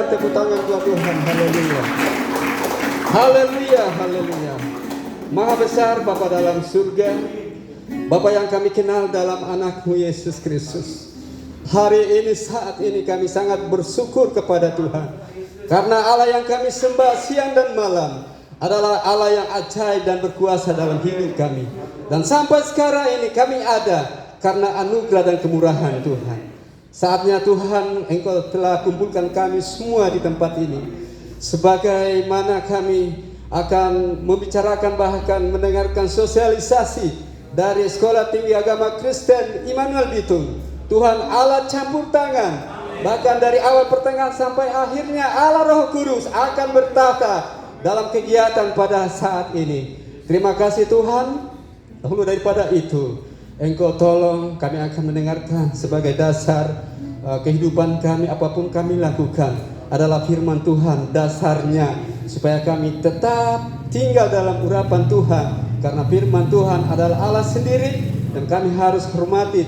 berikan tepuk tangan buat Tuhan. Haleluya. Haleluya, haleluya. Maha besar Bapa dalam surga, Bapa yang kami kenal dalam anakmu Yesus Kristus. Hari ini, saat ini kami sangat bersyukur kepada Tuhan, karena Allah yang kami sembah siang dan malam adalah Allah yang ajaib dan berkuasa dalam hidup kami. Dan sampai sekarang ini kami ada karena anugerah dan kemurahan Tuhan. Saatnya Tuhan, Engkau telah kumpulkan kami semua di tempat ini. Sebagaimana kami akan membicarakan, bahkan mendengarkan sosialisasi dari Sekolah Tinggi Agama Kristen Immanuel Bitung. Tuhan Allah campur tangan, bahkan dari awal pertengahan sampai akhirnya Allah Roh Kudus akan bertata dalam kegiatan pada saat ini. Terima kasih Tuhan. Dahulu daripada itu, Engkau tolong kami akan mendengarkan sebagai dasar kehidupan kami. Apapun kami lakukan adalah firman Tuhan dasarnya, supaya kami tetap tinggal dalam urapan Tuhan, karena firman Tuhan adalah Allah sendiri dan kami harus hormati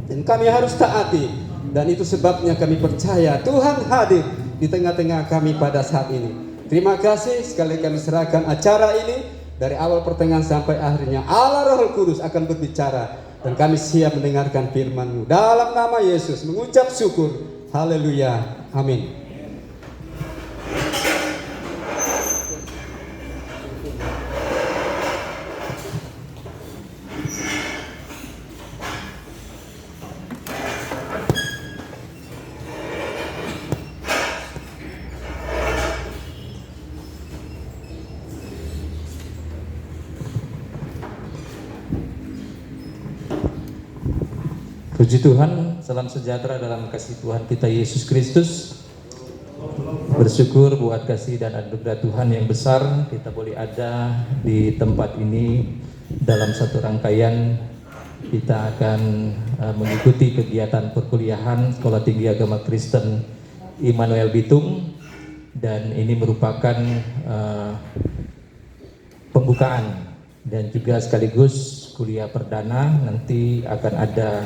dan kami harus taati. Dan itu sebabnya kami percaya Tuhan hadir di tengah-tengah kami pada saat ini. Terima kasih. Sekali kami serahkan acara ini dari awal pertengahan sampai akhirnya. Allah Roh Kudus akan berbicara dan kami siap mendengarkan firman-Mu. Dalam nama Yesus mengucap syukur. Haleluya. Amin. Puji Tuhan, salam sejahtera dalam kasih Tuhan kita Yesus Kristus. Bersyukur buat kasih dan anugerah Tuhan yang besar, kita boleh ada di tempat ini dalam satu rangkaian. Kita akan mengikuti kegiatan perkuliahan Sekolah Tinggi Agama Kristen Immanuel Bitung, dan ini merupakan pembukaan dan juga sekaligus kuliah perdana. Nanti akan ada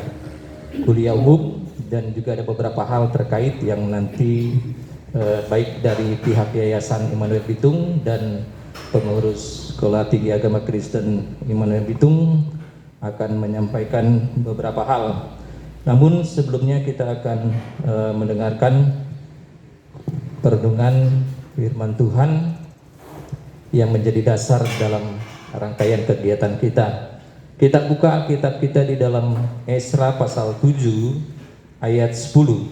kuliah umum dan juga ada beberapa hal terkait yang nanti baik dari pihak Yayasan Immanuel Bitung dan pengurus Sekolah Tinggi Agama Kristen Immanuel Bitung akan menyampaikan beberapa hal. Namun sebelumnya kita akan mendengarkan perenungan firman Tuhan yang menjadi dasar dalam rangkaian kegiatan kita. Kita buka kitab kita di dalam Esra pasal 7 ayat 10.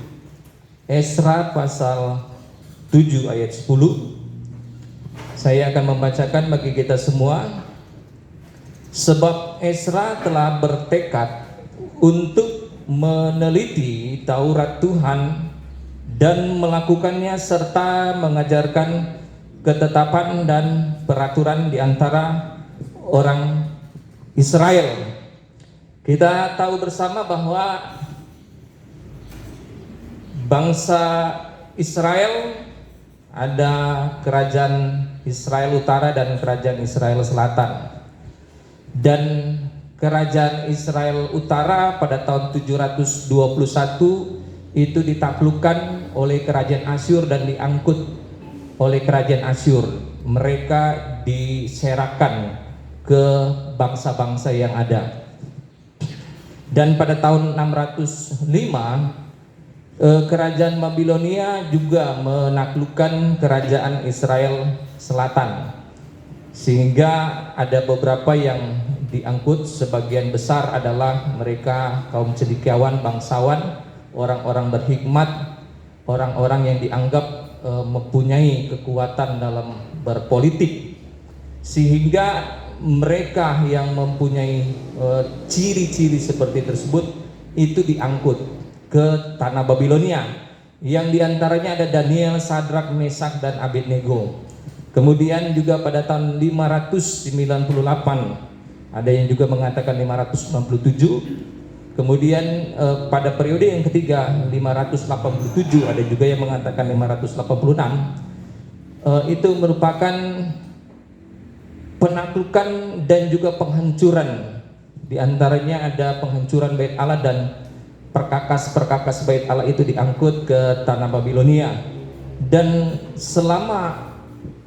Esra pasal 7 ayat 10. Saya akan membacakan bagi kita semua. Sebab Esra telah bertekad untuk meneliti Taurat Tuhan dan melakukannya serta mengajarkan ketetapan dan peraturan di antara orang Israel. Kita tahu bersama bahwa bangsa Israel ada kerajaan Israel Utara dan kerajaan Israel Selatan. Dan kerajaan Israel Utara pada tahun 721 itu ditaklukkan oleh kerajaan Asyur dan diangkut oleh kerajaan Asyur. Mereka diserahkan ke bangsa-bangsa yang ada. Dan pada tahun 605 kerajaan Babilonia juga menaklukkan kerajaan Israel Selatan, sehingga ada beberapa yang diangkut. Sebagian besar adalah mereka kaum cendekiawan, bangsawan, orang-orang berhikmat, orang-orang yang dianggap mempunyai kekuatan dalam berpolitik, sehingga mereka yang mempunyai ciri-ciri seperti tersebut itu diangkut ke tanah Babilonia, yang diantaranya ada Daniel, Sadrak, Mesak, dan Abednego. Kemudian juga pada tahun 598, ada yang juga mengatakan 597. Kemudian pada periode yang ketiga 587, ada juga yang mengatakan 586. Itu merupakan penaklukan dan juga penghancuran. Di antaranya ada penghancuran bait Allah dan perkakas-perkakas bait Allah itu diangkut ke tanah Babilonia. Dan selama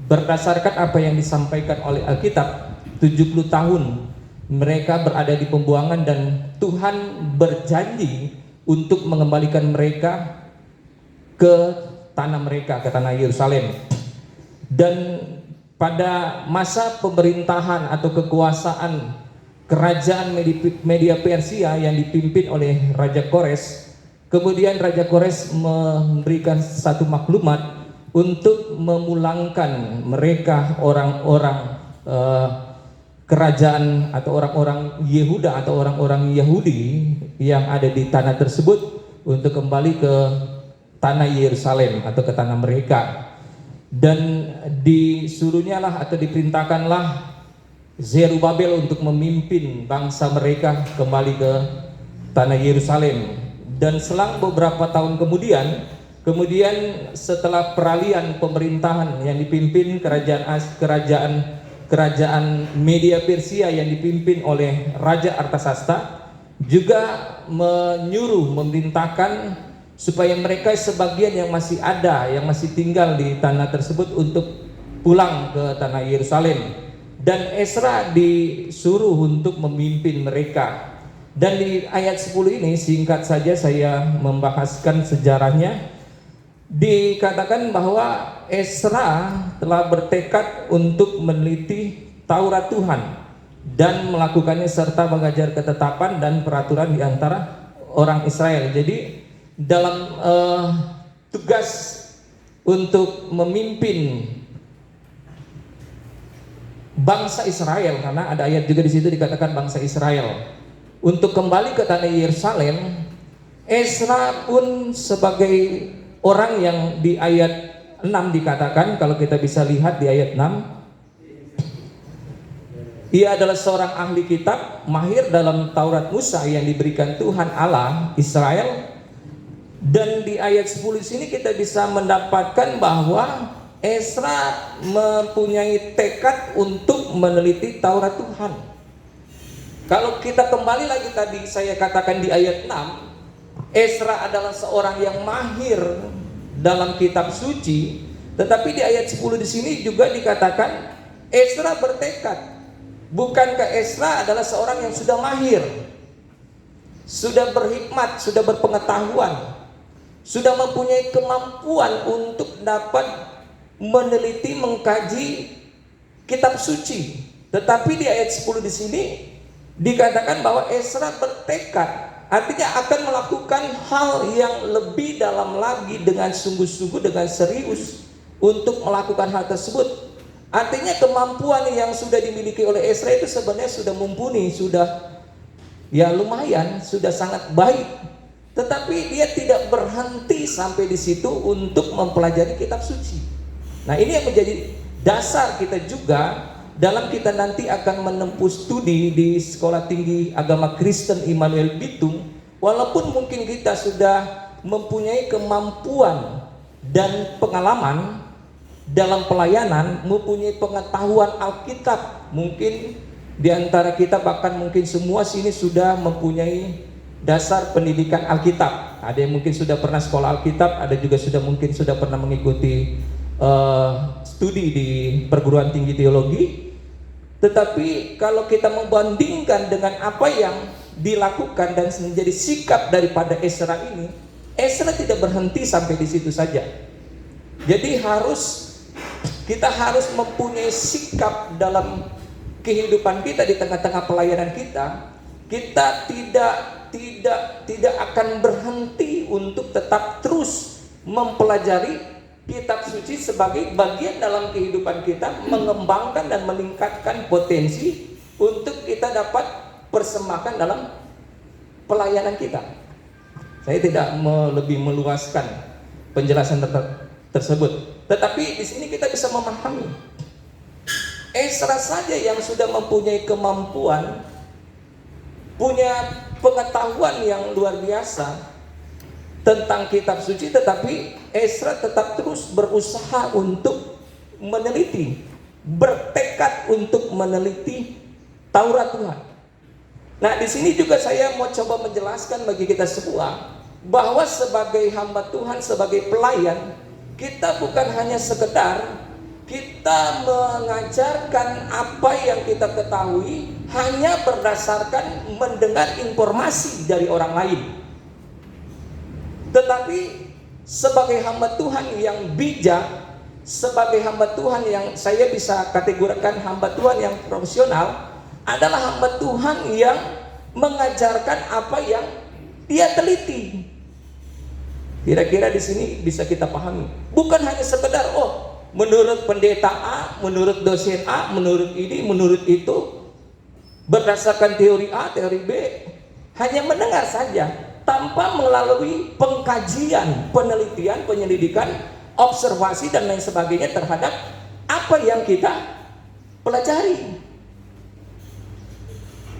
berdasarkan apa yang disampaikan oleh Alkitab, 70 tahun mereka berada di pembuangan dan Tuhan berjanji untuk mengembalikan mereka ke tanah mereka, ke tanah Yerusalem. Dan pada masa pemerintahan atau kekuasaan kerajaan Media Persia yang dipimpin oleh Raja Kores, kemudian Raja Kores memberikan satu maklumat untuk memulangkan mereka orang-orang kerajaan atau orang-orang Yehuda atau orang-orang Yahudi yang ada di tanah tersebut untuk kembali ke tanah Yerusalem atau ke tanah mereka. Dan disuruhnya lah atau diperintahkanlah Zerubabel untuk memimpin bangsa mereka kembali ke tanah Yerusalem. Dan selang beberapa tahun kemudian setelah peralihan pemerintahan yang dipimpin kerajaan Media Persia yang dipimpin oleh Raja Artasasta juga memerintahkan supaya mereka sebagian yang masih ada, yang masih tinggal di tanah tersebut untuk pulang ke tanah Yerusalem. Dan Ezra disuruh untuk memimpin mereka. Dan di ayat 10 ini singkat saja saya membahaskan sejarahnya. Dikatakan bahwa Ezra telah bertekad untuk meneliti Taurat Tuhan dan melakukannya serta mengajar ketetapan dan peraturan di antara orang Israel. Jadi dalam tugas untuk memimpin bangsa Israel, karena ada ayat juga di situ dikatakan bangsa Israel untuk kembali ke tanah Yerusalem, Ezra pun sebagai orang yang di ayat 6 dikatakan, kalau kita bisa lihat di ayat 6, ia adalah seorang ahli kitab, mahir dalam Taurat Musa yang diberikan Tuhan Allah Israel. Dan di ayat 10 sini kita bisa mendapatkan bahwa Ezra mempunyai tekad untuk meneliti Taurat Tuhan. Kalau kita kembali lagi tadi saya katakan di ayat 6, Ezra adalah seorang yang mahir dalam kitab suci, tetapi di ayat 10 di sini juga dikatakan Ezra bertekad. Bukankah Ezra adalah seorang yang sudah mahir, sudah berhikmat, sudah berpengetahuan, sudah mempunyai kemampuan untuk dapat meneliti, mengkaji kitab suci. Tetapi di ayat 10 di sini dikatakan bahwa Ezra bertekad, artinya akan melakukan hal yang lebih dalam lagi dengan sungguh-sungguh, dengan serius untuk melakukan hal tersebut. Artinya kemampuan yang sudah dimiliki oleh Ezra itu sebenarnya sudah mumpuni, sudah ya lumayan, sudah sangat baik. Tetapi dia tidak berhenti sampai di situ untuk mempelajari kitab suci. Nah, ini yang menjadi dasar kita juga dalam kita nanti akan menempuh studi di Sekolah Tinggi Agama Kristen Immanuel Bitung. Walaupun mungkin kita sudah mempunyai kemampuan dan pengalaman dalam pelayanan, mempunyai pengetahuan Alkitab, mungkin di antara kita bahkan mungkin semua sini sudah mempunyai dasar pendidikan Alkitab. Ada yang mungkin sudah pernah sekolah Alkitab, ada juga mungkin sudah pernah mengikuti studi di perguruan tinggi teologi. Tetapi kalau kita membandingkan dengan apa yang dilakukan dan menjadi sikap daripada Ezra ini, Ezra tidak berhenti sampai di situ saja. Jadi kita harus mempunyai sikap dalam kehidupan kita di tengah-tengah pelayanan kita. Kita tidak akan berhenti untuk tetap terus mempelajari kitab suci sebagai bagian dalam kehidupan kita, mengembangkan dan meningkatkan potensi untuk kita dapat persembahkan dalam pelayanan kita. Saya tidak lebih meluaskan penjelasan tersebut, tetapi di sini kita bisa memahami Ezra saja yang sudah mempunyai kemampuan, punya pengetahuan yang luar biasa tentang kitab suci, tetapi Ezra tetap terus berusaha untuk meneliti, bertekad untuk meneliti Taurat Tuhan. Nah, di sini juga saya mau coba menjelaskan bagi kita semua bahwa sebagai hamba Tuhan, sebagai pelayan, kita bukan hanya sekedar kita mengajarkan apa yang kita ketahui hanya berdasarkan mendengar informasi dari orang lain. Tetapi sebagai hamba Tuhan yang bijak, sebagai hamba Tuhan yang saya bisa kategorikan hamba Tuhan yang profesional, adalah hamba Tuhan yang mengajarkan apa yang dia teliti. Kira-kira di sini bisa kita pahami. Bukan hanya sekedar menurut pendeta A, menurut dosen A, menurut ini, menurut itu, berdasarkan teori A, teori B, hanya mendengar saja tanpa melalui pengkajian, penelitian, penyelidikan, observasi dan lain sebagainya terhadap apa yang kita pelajari.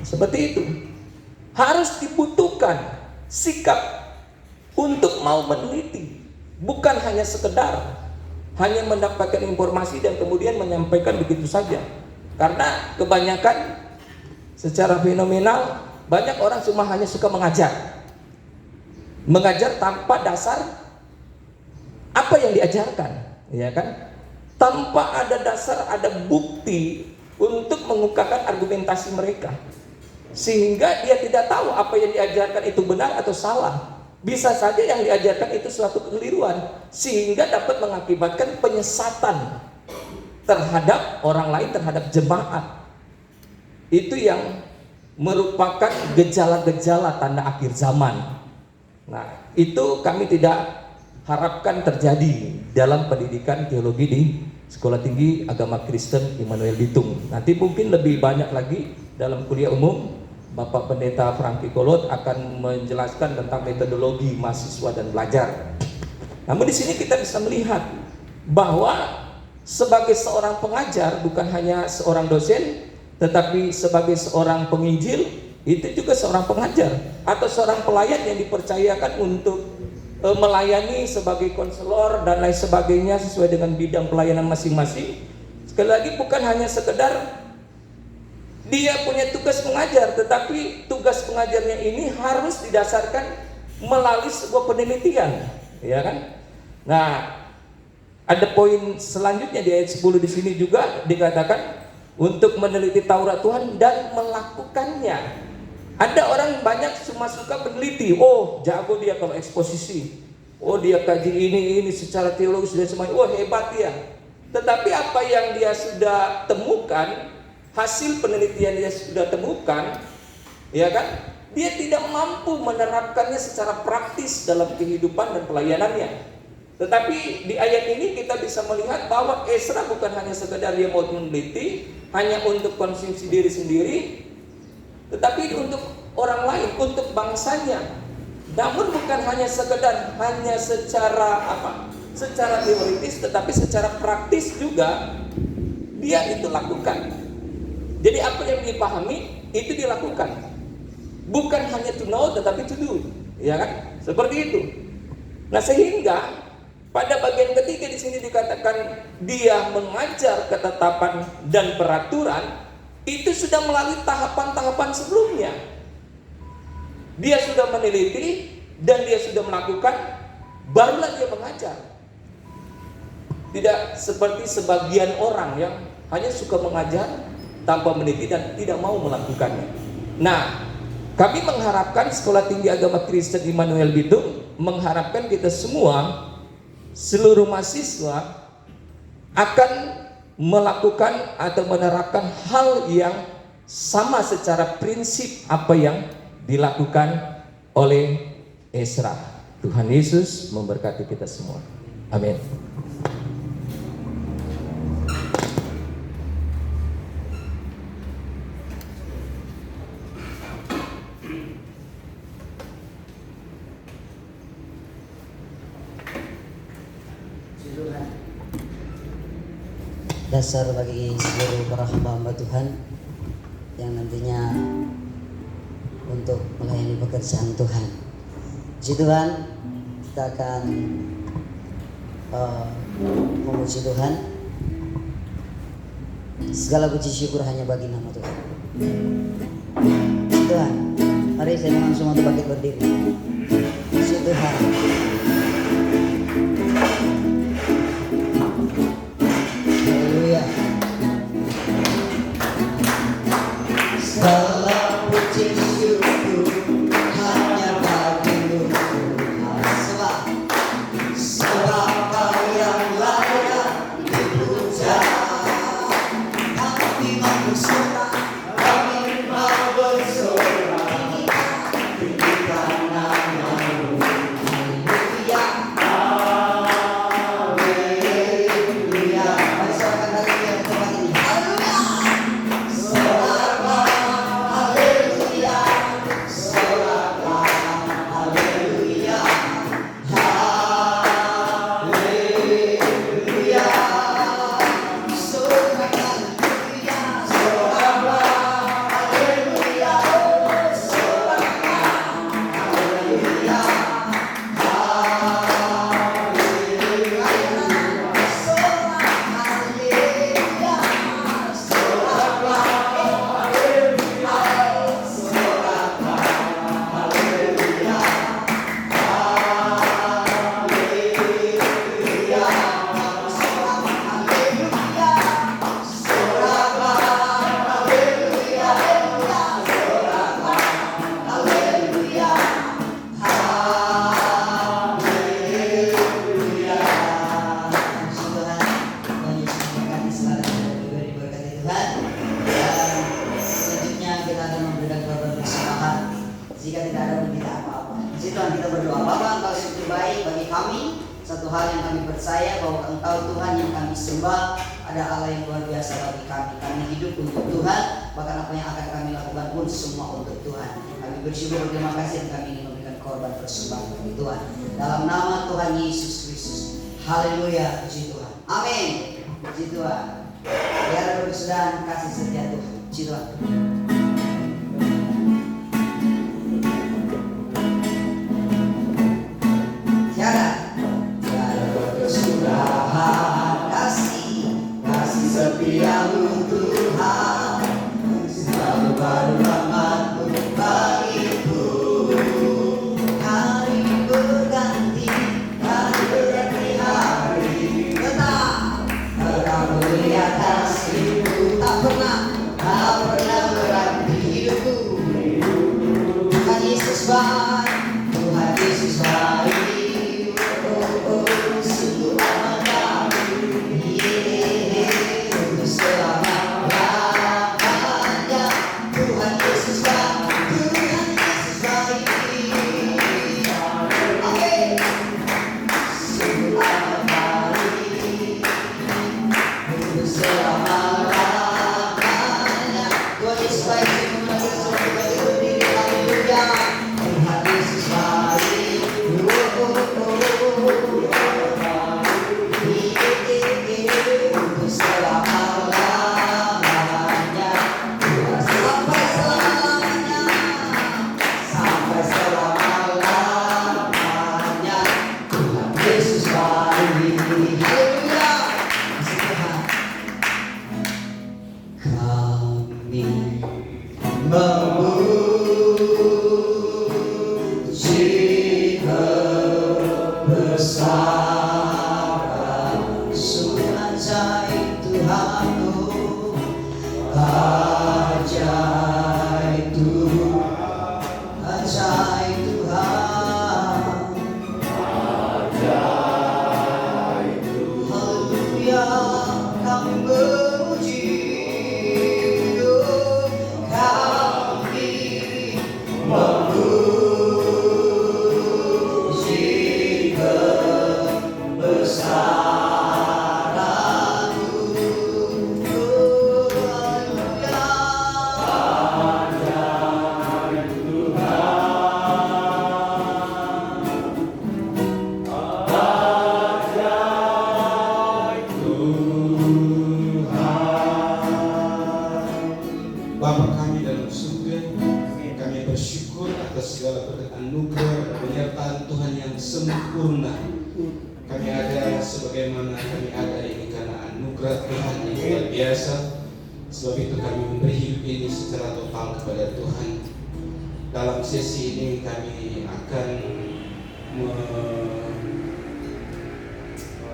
Seperti itu. Harus dibutuhkan sikap untuk mau meneliti, bukan hanya sekedar hanya mendapatkan informasi dan kemudian menyampaikan begitu saja. Karena kebanyakan secara fenomenal banyak orang cuma hanya suka mengajar tanpa dasar apa yang diajarkan, ya kan? Tanpa ada dasar, ada bukti untuk mengungkapkan argumentasi mereka, sehingga dia tidak tahu apa yang diajarkan itu benar atau salah. Bisa saja yang diajarkan itu suatu kekeliruan, sehingga dapat mengakibatkan penyesatan terhadap orang lain, terhadap jemaat. Itu yang merupakan gejala-gejala tanda akhir zaman. Nah, itu kami tidak harapkan terjadi dalam pendidikan teologi di Sekolah Tinggi Agama Kristen Immanuel Bitung. Nanti mungkin lebih banyak lagi dalam kuliah umum. Bapak Pendeta Franky Kolot akan menjelaskan tentang metodologi mahasiswa dan belajar. Namun di sini kita bisa melihat bahwa sebagai seorang pengajar, bukan hanya seorang dosen, tetapi sebagai seorang penginjil, itu juga seorang pengajar atau seorang pelayan yang dipercayakan untuk melayani sebagai konselor dan lain sebagainya sesuai dengan bidang pelayanan masing-masing. Sekali lagi, bukan hanya sekedar dia punya tugas mengajar, tetapi tugas pengajarnya ini harus didasarkan melalui sebuah penelitian, ya kan? Nah, ada poin selanjutnya di ayat 10 di sini juga dikatakan untuk meneliti Taurat Tuhan dan melakukannya. Ada orang banyak cuma suka meneliti, jago dia kalau eksposisi, dia kaji ini secara teologis dan semuanya, hebat dia. Tetapi apa yang dia sudah temukan, hasil penelitian dia sudah temukan, ya kan? Dia tidak mampu menerapkannya secara praktis dalam kehidupan dan pelayanannya. Tetapi di ayat ini kita bisa melihat bahwa Ezra bukan hanya sekedar dia mau meneliti, hanya untuk konsumsi diri sendiri, tetapi untuk orang lain, untuk bangsanya. Namun bukan hanya sekedar hanya secara teoritis, tetapi secara praktis juga dia itu lakukan. Jadi apa yang dipahami itu dilakukan, bukan hanya to know tetapi to do, ya kan? Seperti itu. Nah, sehingga pada bagian ketiga di sini dikatakan dia mengajar ketetapan dan peraturan, itu sudah melalui tahapan-tahapan sebelumnya. Dia sudah meneliti dan dia sudah melakukan, barulah dia mengajar. Tidak seperti sebagian orang yang hanya suka mengajar tanpa meneliti dan tidak mau melakukannya. Nah, kami mengharapkan Sekolah Tinggi Agama Kristen Immanuel Bitung mengharapkan kita semua, seluruh mahasiswa, akan melakukan atau menerapkan hal yang sama secara prinsip apa yang dilakukan oleh Ezra. Tuhan Yesus memberkati kita semua. Amin. Dasar bagi seluruh para hamba Tuhan yang nantinya untuk melayani pekerjaan Tuhan. Puji Tuhan, kita akan memuji Tuhan. Segala puji syukur hanya bagi nama Tuhan. Puji Tuhan. Mari saya mohon semua untuk bangkit berdiri. Puji Tuhan. kami. Satu hal yang kami percaya bahwa Engkau Tuhan yang kami sembah ada Allah yang luar biasa bagi kami. Kami hidup untuk Tuhan, bahkan apa yang akan kami lakukan pun semua untuk Tuhan. Kami bersyukur, terima kasih, dan kami ingin memberikan korban persembahan bagi Tuhan. Dalam nama Tuhan Yesus Kristus. Haleluya, puji Tuhan. Amin. Puji Tuhan. Biar berkesudahan kasih setia Tuhan. Puji Tuhan. Setiamu Tuhan, selalu baru rahmat-Mu bagiku. Hari berganti hari, tetap melihat kasih-Mu. Tak pernah berhenti hidupku. Tuhan Yesus baik, Tuhan Yesus baik. Sungguh amat kami selama-lamanya. Tuhan Yesus baik, Tuhan Yesus baik. Amin. Sungguh amat baik untuk selama-lamanya. Tuhan Yesus baik, semua kita berdiri. Haleluya. Tuhan Yesus baik. Untuk selama-lamanya, sampai selama-lamanya, sampai selama-lamanya. Tuhan Yesus baik. Haleluya. Kami memuji kebesaran sungguh ajaib Tuhanku, ajaib Tuhan, ajaib Tuhan, ajaib Tuhan. Haleluya, kami memuji, kami memuji kebesaran-Mu. Bapa kami dalam surga, kami bersyukur atas segala berkat anugerah dan penyertaan Tuhan yang sempurna. Kami ada sebagaimana kami ada ini karena anugerah Tuhan yang luar biasa. Sebab itu kami memberi hidup ini secara total kepada Tuhan. Dalam sesi ini kami akan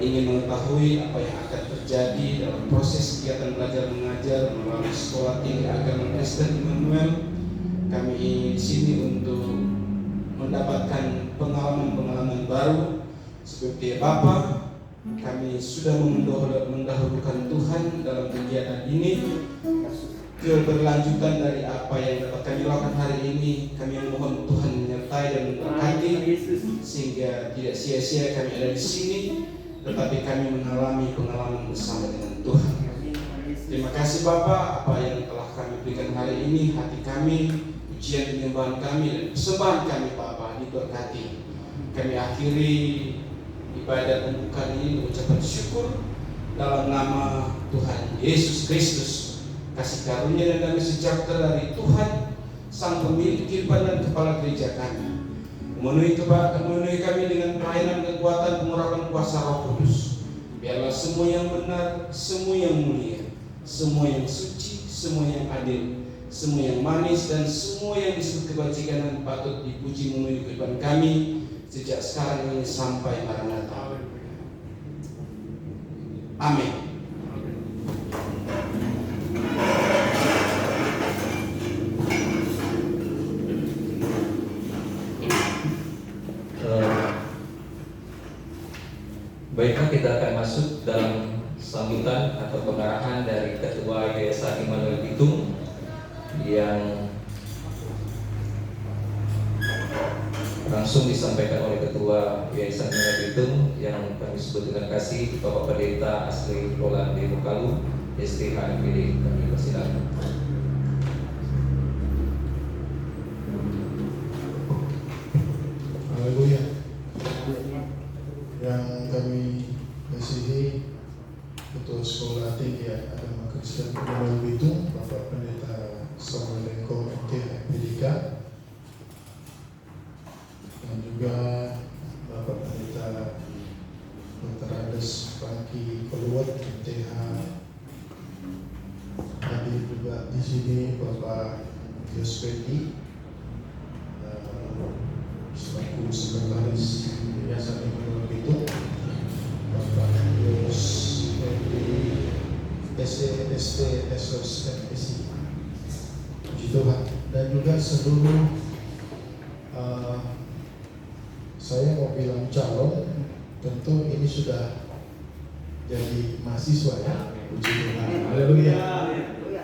ingin mengetahui apa yang akan terjadi dalam proses kegiatan belajar mengajar melalui Sekolah Tinggi Agama Kristen Immanuel. Kami di sini untuk mendapatkan pengalaman-pengalaman baru seperti Bapa. Kami sudah mendahulukan Tuhan dalam kegiatan ini. Keberlanjutan dari apa yang dapat kami lakukan hari ini, kami mohon Tuhan menyertai dan memberkati sehingga tidak sia-sia kami ada di sini, tetapi kami mengalami pengalaman bersama dengan Tuhan. Terima kasih Bapa, apa yang telah kami berikan hari ini, hati kami, pujian penyembahan kami dan persembahan kami Bapa diberkati. Kami akhiri ibadat pembukaan ini mengucapkan syukur dalam nama Tuhan Yesus Kristus. Kasih karunia dan damai sejahtera dari Tuhan Sang Pemilik kehidupan dan Kepala Gereja kami memenuhi kami dengan pelayanan, kekuatan, pengurapan kuasa Roh Kudus. Biarlah semua yang benar, semua yang mulia, semua yang suci, semua yang adil, semua yang manis, dan semua yang disebut kebajikan dan patut dipuji memenuhi kehidupan kami sejak sekarang ini sampai Maranatha. Amin. Baiklah, kita akan masuk dalam sambutan atau pengarahan dari Ketua Yayasan Immanuel Bitung yang langsung disampaikan oleh Ketua Yayasan Immanuel Bitung. sebut dengan kasih Bapak Pendeta Asri Roland D. Mukalu, STH MPD. Kami persilakan. Haleluya. Yang kami kasihi Ketua Sekolah Tinggi Agama Kristen Immanuel Bitung, Bapak Pendeta Samuel Lengkong MTH MPDK, dan juga Bapak Pendeta Dr. Andes Franky Keluar MTH. Hadir juga di sini Bapak Yospedi selaku sekretaris Yayasan Immanuel Bitung, Bapak Yos ST Esos MSI, puji Tuhan. Dan juga seluruh saya mau bilang calon, tentu ini sudah jadi mahasiswa ya, puji Tuhan. Haleluya.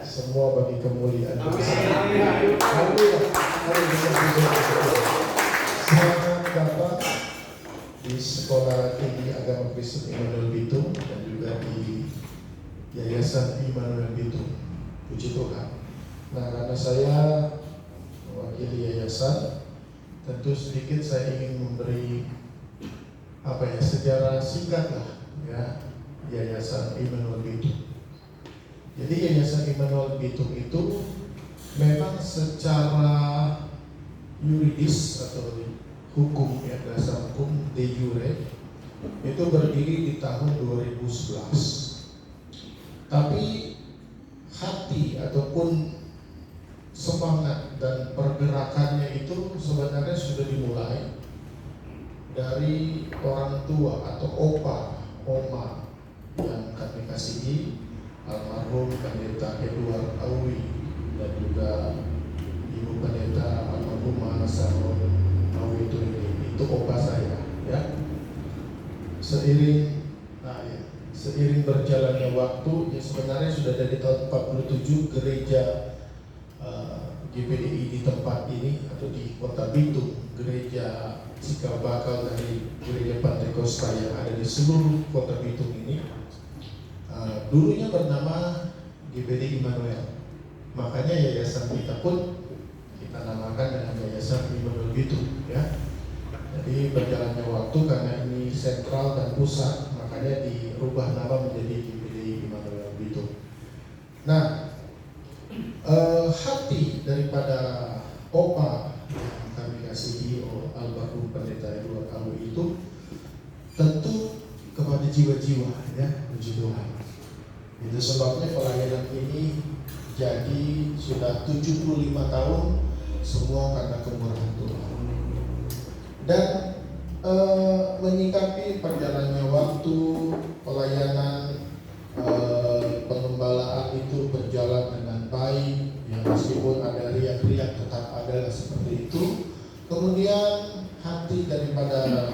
Semua bagi kemuliaan Tuhan. Haleluya. Selamat datang di Sekolah Tinggi Agama Kristen Immanuel Bitung dan juga di Yayasan Immanuel Bitung. Puji Tuhan. Nah, karena saya mewakili yayasan, tentu sedikit saya ingin memberi sejarah singkat lah ya Yayasan Immanuel Bitung. Jadi Yayasan Immanuel Bitung itu memang secara yuridis atau hukum ya, dasar hukum de jure itu berdiri di tahun 2011. Tapi hati ataupun semangat dan pergerakannya itu sebenarnya sudah dimulai dari orang tua atau opa, oma yang kami kasihi, almarhum Pendeta Edward Awi, dan juga Ibu Pendeta almarhumah Saron Awi itu opa saya ya. Seiring berjalannya waktu, ya sebenarnya sudah dari tahun 47 gereja GPDI di tempat ini atau di Kota Bitung, gereja cikal bakal dari gereja Pantekosta yang ada di seluruh Kota Bitung ini, dulunya bernama GPDI Immanuel. Makanya yayasan kita pun kita namakan dengan Yayasan Immanuel Bitung ya. Jadi berjalannya waktu karena ini sentral dan pusat, makanya dirubah nama menjadi GPDI Immanuel Bitung. Nah, hati daripada opa yang kami kasihi almarhum Pendeta Edward Awi itu tentu kepada jiwa-jiwa ya, puji Tuhan. Itu sebabnya pelayanan ini jadi sudah 75 tahun semua karena kemurahan Tuhan. Dan menyikapi perjalannya waktu, pelayanan pengembalaan itu berjalan dengan baik, ya meskipun ada riak-riak tetap ada seperti itu. Kemudian hati daripada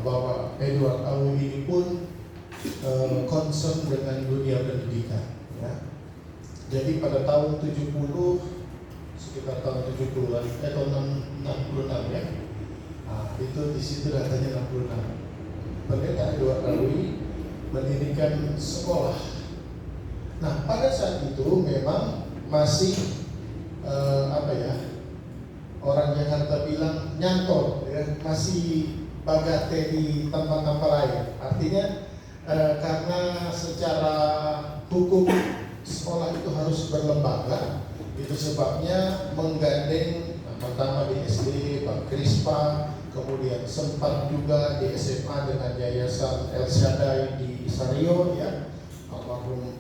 Bapak Edward Awi ini pun concern dengan dunia pendidikan ya. Jadi pada tahun 70, sekitar tahun 70-an, tahun 66 ya. Nah, itu di situ datanya 66. Pendeta Edward Awi mendirikan sekolah. Nah, pada saat itu memang masih orang Jakarta bilang nyantol ya, masih bagate di tempat-tempat lain. Artinya karena secara hukum sekolah itu harus berlembaga, itu sebabnya menggandeng pertama di SD Pak Krispa, kemudian sempat juga di SMA dengan Yayasan El Shaddai di Sario ya, almarhum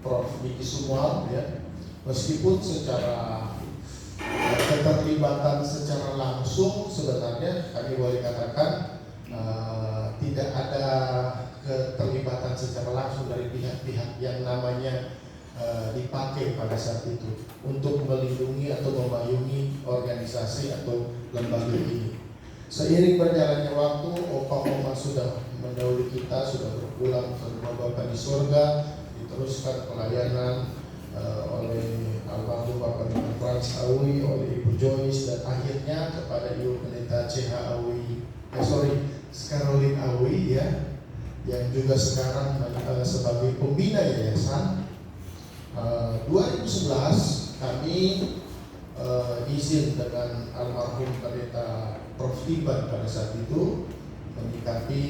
Prof. Diki Sumual ya. Meskipun secara keterlibatan secara langsung sebenarnya kami boleh katakan tidak ada keterlibatan secara langsung dari pihak-pihak yang namanya dipakai pada saat itu untuk melindungi atau memayungi organisasi atau lembaga ini. Seiring berjalannya waktu, opa-oma sudah mendahului kita, sudah berpulang ke rumah Bapa di surga, diteruskan pelayanan oleh almarhum Bapak Frans Awi, oleh Ibu Joyce, dan akhirnya kepada Ibu Pendeta CH Awi, Caroline Awi ya, yang juga sekarang sebagai pembina yayasan. 2011 kami izin dengan almarhum pendeta Prof. Iban pada saat itu menyikapi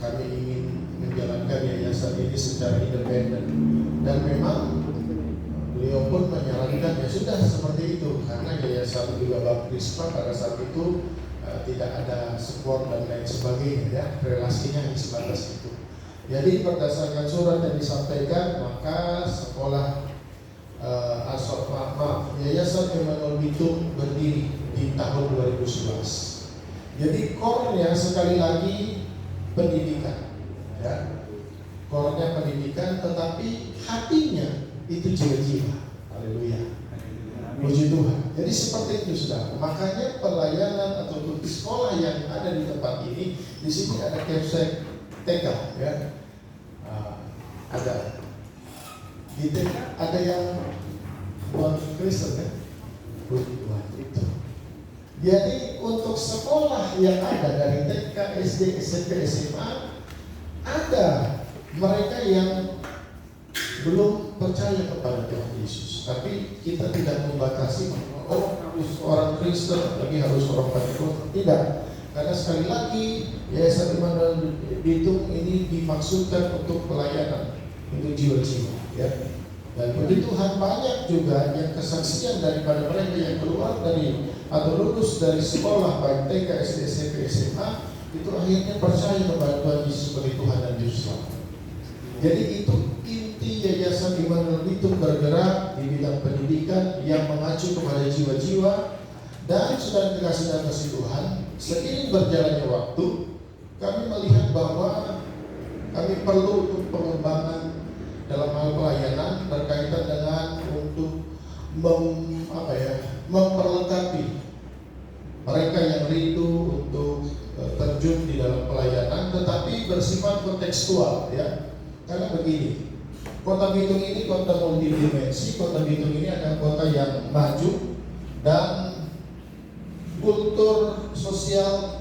kami ingin menjalankan yayasan ini secara independen, dan memang beliau pun menyarankan ya sudah seperti itu, karena yayasan juga baptisma pada saat itu tidak ada support dan lain sebagainya, ya, relasinya hanya sebatas itu. Jadi berdasarkan surat yang disampaikan, maka sekolah Yayasan Emmanuel Bitung berdiri di tahun 2011. Jadi core-nya sekali lagi pendidikan, ya. Core-nya pendidikan, tetapi hatinya itu jiwa-jiwa. Haleluya. Puji Tuhan. Jadi seperti itu, sudah. Makanya pelayanan atau sekolah yang ada di tempat ini, di sini ada Kepsek TK, ya. Ada di TK ada yang non Kristen, kan? Puji Tuhan itu. Jadi untuk sekolah yang ada dari TK, SD, SMP, SMA, ada mereka yang belum percaya kepada Tuhan Yesus. Tapi kita tidak membatasi harus orang Kristen, lagi harus orang Pentekosta. Tidak. Karena sekali lagi Yayasan Emmanuel Bitung ini dimaksudkan untuk pelayanan, untuk jiwa-jiwa, ya. Dan puji Tuhan banyak juga yang kesaksian daripada mereka yang keluar dari atau lulus dari sekolah baik TK, SD, SMP, SMA, itu akhirnya percaya kepada Tuhan Yesus sebagai Tuhan dan Juru Selamat. Jadi itu inti Yayasan Emmanuel Bitung bergerak di bidang pendidikan yang mengacu kepada jiwa-jiwa. Dan sudah dikasih dan kasih Tuhan, seiring berjalannya waktu, kami melihat bahwa kami perlu untuk pengembangan dalam hal pelayanan berkaitan dengan untuk memperlengkapi mereka yang rindu untuk terjun di dalam pelayanan, tetapi bersifat kontekstual, ya. Karena begini, Kota Bitung ini kota multidimensi. Kota Bitung ini adalah kota yang maju, dan kultur sosial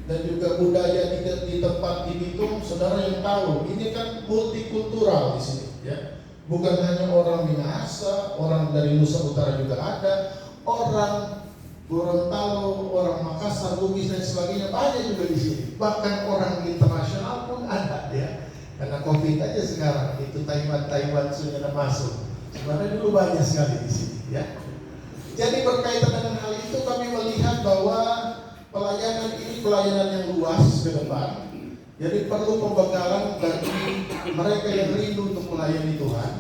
dan juga budaya di tempat di Bitung, saudara yang tahu, ini kan multikultural di sini, ya. Bukan hanya orang Minahasa, orang dari Nusa Utara juga ada, orang Gorontalo, orang Makassar, Bugis dan sebagainya banyak juga di sini. Bahkan orang internasional pun ada, ya. Karena COVID aja sekarang itu Taiwan sudah masuk. Sebenarnya dulu banyak sekali di sini, ya. Jadi berkaitan dengan hal itu kami melihat bahwa pelayanan ini pelayanan yang luas ke depan. Jadi perlu pembekalan bagi mereka yang rindu untuk melayani Tuhan.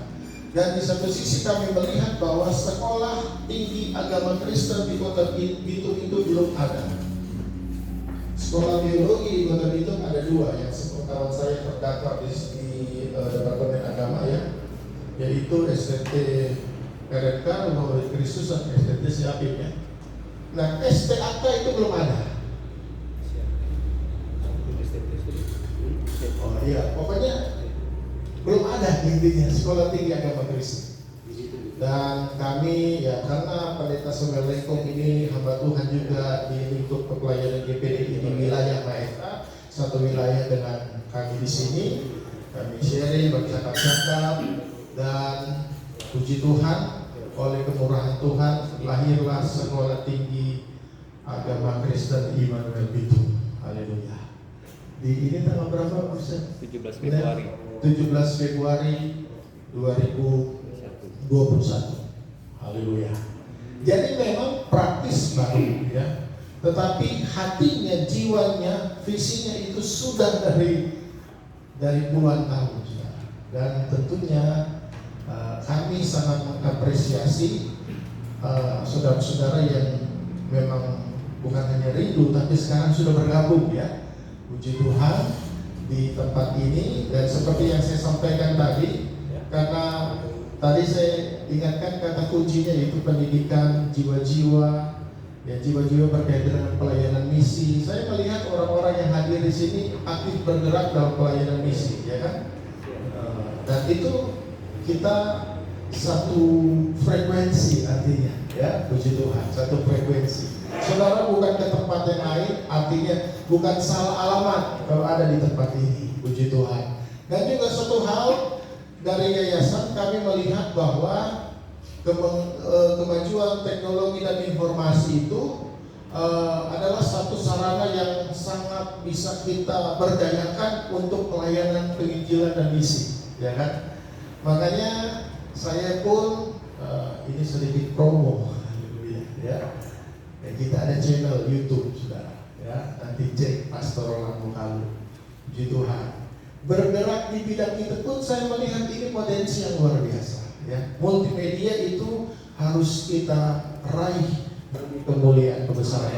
Dan di satu sisi kami melihat bahwa sekolah tinggi agama Kristen di Kota Bitung itu belum ada. Sekolah teologi di Kota Bitung ada dua, yang sepengetahuan saya terdaftar di Departemen Agama, ya, yaitu STT RMK Rumah Murid Kristus dan STT Siapin, ya. Nah, STAK itu belum ada. Oh iya, pokoknya belum ada intinya sekolah tinggi agama Kristen. Dan kami, ya, karena Pendeta Samuel Lengkong ini hamba Tuhan juga di lingkup pelayanan GPDI di wilayah Maeta, satu wilayah dengan kami di sini, kami sharing, bercakap-cakap, dan puji Tuhan, oleh kemurahan Tuhan lahirlah sekolah tinggi agama Kristen Emmanuel Bitung. Haleluya. Di ini tanggal berapa, Ustaz? 17 Februari. 17 Februari 2021. Haleluya. Jadi memang praktis baru, ya. Tetapi hatinya, jiwanya, visinya itu sudah dari puluhan tahun, ya. Dan tentunya kami sangat mengapresiasi saudara-saudara yang memang bukan hanya rindu tapi sekarang sudah bergabung, ya. Puji Tuhan di tempat ini. Dan seperti yang saya sampaikan tadi, karena tadi saya ingatkan kata kuncinya yaitu pendidikan jiwa-jiwa, ya, jiwa-jiwa berkaitan dengan pelayanan misi. Saya melihat orang-orang yang hadir di sini aktif bergerak dalam pelayanan misi, ya kan? Dan itu kita satu frekuensi artinya, ya, puji Tuhan, satu frekuensi. Saudara bukan ke tempat yang lain, artinya bukan salah alamat. Kalau ada di tempat ini. Puji Tuhan. Dan juga satu hal dari yayasan kami melihat bahwa kemajuan teknologi dan informasi itu adalah satu sarana yang sangat bisa kita berdayakan untuk pelayanan penginjilan dan misi, ya kan? Makanya saya pun ini sedikit promo, ya. Kita ada channel YouTube, saudara, ya. Nanti cek Pastor Roland Mukalu. Puji Tuhan. Bergerak di bidang itu pun saya melihat ini potensi yang luar biasa, ya. Multimedia itu harus kita raih demi kemuliaan kebesaran